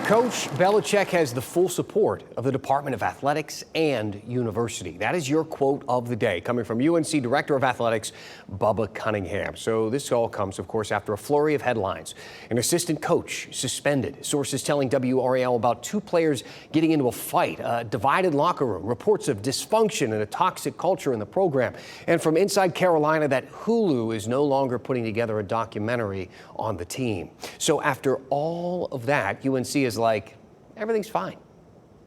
Coach Belichick has the full support of the Department of Athletics and University. That is your quote of the day, coming from UNC Director of Athletics, Bubba Cunningham. So this all comes, of course, after a flurry of headlines. An assistant coach suspended. Sources telling WRAL about two players getting into a fight, a divided locker room, reports of dysfunction and a toxic culture in the program. And from inside Carolina, that Hulu is no longer putting together a documentary on the team. So after all of that, UNC is like, everything's fine.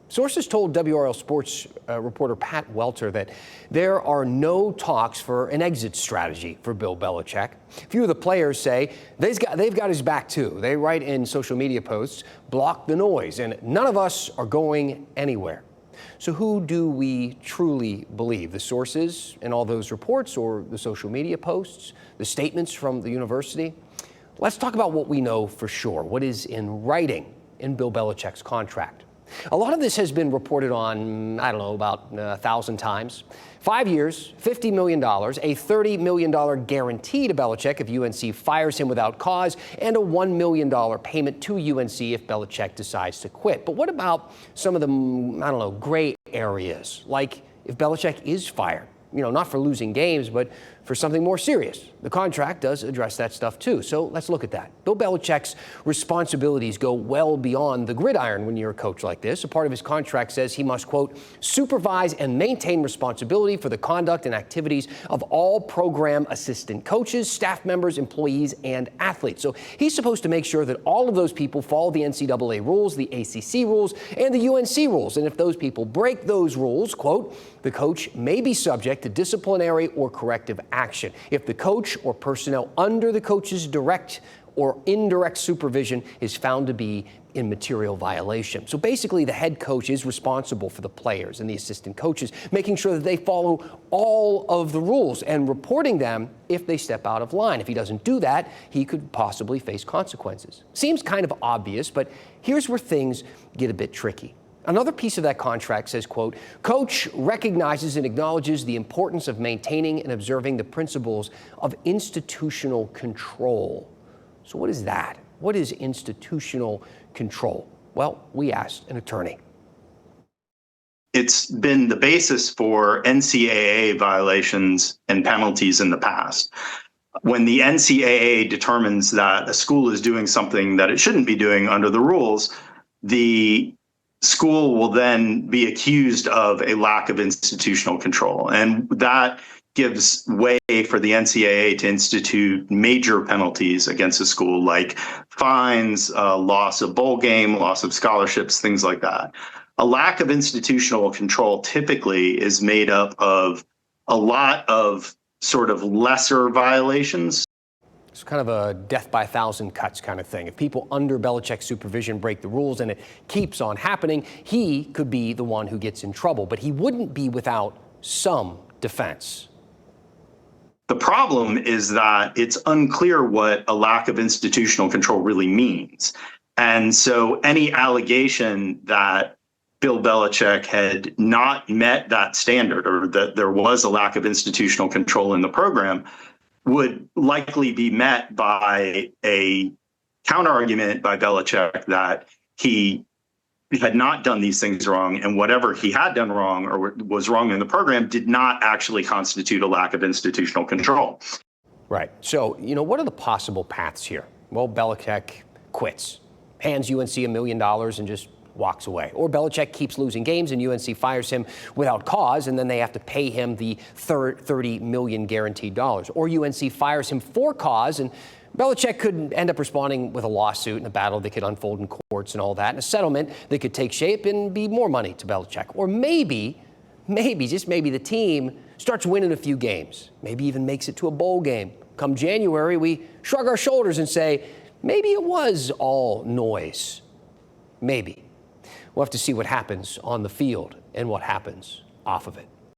Sources told WRAL Sports reporter Pat Welter that there are no talks for an exit strategy for Bill Belichick. A few of the players say they've got his back too. They write in social media posts, block the noise, and none of us are going anywhere. So who do we truly believe? The sources in all those reports, or the social media posts, the statements from the university? Let's talk about what we know for sure, what is in writing in Bill Belichick's contract. A lot of this has been reported on, I don't know, about 1,000 times. 5 years, $50 million, a $30 million guarantee to Belichick if UNC fires him without cause, and a $1 million payment to UNC if Belichick decides to quit. But what about some of the, I don't know, gray areas, like if Belichick is fired? You know, not for losing games, but for something more serious. The contract does address that stuff too. So let's look at that. Bill Belichick's responsibilities go well beyond the gridiron when you're a coach like this. A part of his contract says he must, quote, supervise and maintain responsibility for the conduct and activities of all program assistant coaches, staff members, employees, and athletes. So he's supposed to make sure that all of those people follow the NCAA rules, the ACC rules, and the UNC rules. And if those people break those rules, quote, the coach may be subject to disciplinary or corrective action if the coach or personnel under the coach's direct or indirect supervision is found to be in material violation. So basically, the head coach is responsible for the players and the assistant coaches, making sure that they follow all of the rules and reporting them if they step out of line. If he doesn't do that, he could possibly face consequences. Seems kind of obvious, but here's where things get a bit tricky. Another piece of that contract says, quote, coach recognizes and acknowledges the importance of maintaining and observing the principles of institutional control. So what is that? What is institutional control? Well, we asked an attorney. It's been the basis for NCAA violations and penalties in the past. When the NCAA determines that a school is doing something that it shouldn't be doing under the rules, the school will then be accused of a lack of institutional control. And that gives way for the NCAA to institute major penalties against a school, like fines, loss of bowl game, loss of scholarships, things like that. A lack of institutional control typically is made up of a lot of sort of lesser violations. It's kind of a death by 1,000 cuts kind of thing. If people under Belichick's supervision break the rules and it keeps on happening, he could be the one who gets in trouble, but he wouldn't be without some defense. The problem is that it's unclear what a lack of institutional control really means. And so any allegation that Bill Belichick had not met that standard, or that there was a lack of institutional control in the program, would likely be met by a counterargument by Belichick that he had not done these things wrong, and whatever he had done wrong or was wrong in the program did not actually constitute a lack of institutional control. Right. So, you know, what are the possible paths here? Well, Belichick quits, hands UNC $1 million and just walks away. Or Belichick keeps losing games and UNC fires him without cause, and then they have to pay him the $30 million guaranteed dollars. Or UNC fires him for cause, and Belichick could end up responding with a lawsuit and a battle that could unfold in courts and all that, and a settlement that could take shape and be more money to Belichick. Or maybe, just maybe, the team starts winning a few games, maybe even makes it to a bowl game. Come January, we shrug our shoulders and say, maybe it was all noise. Maybe. We'll have to see what happens on the field and what happens off of it.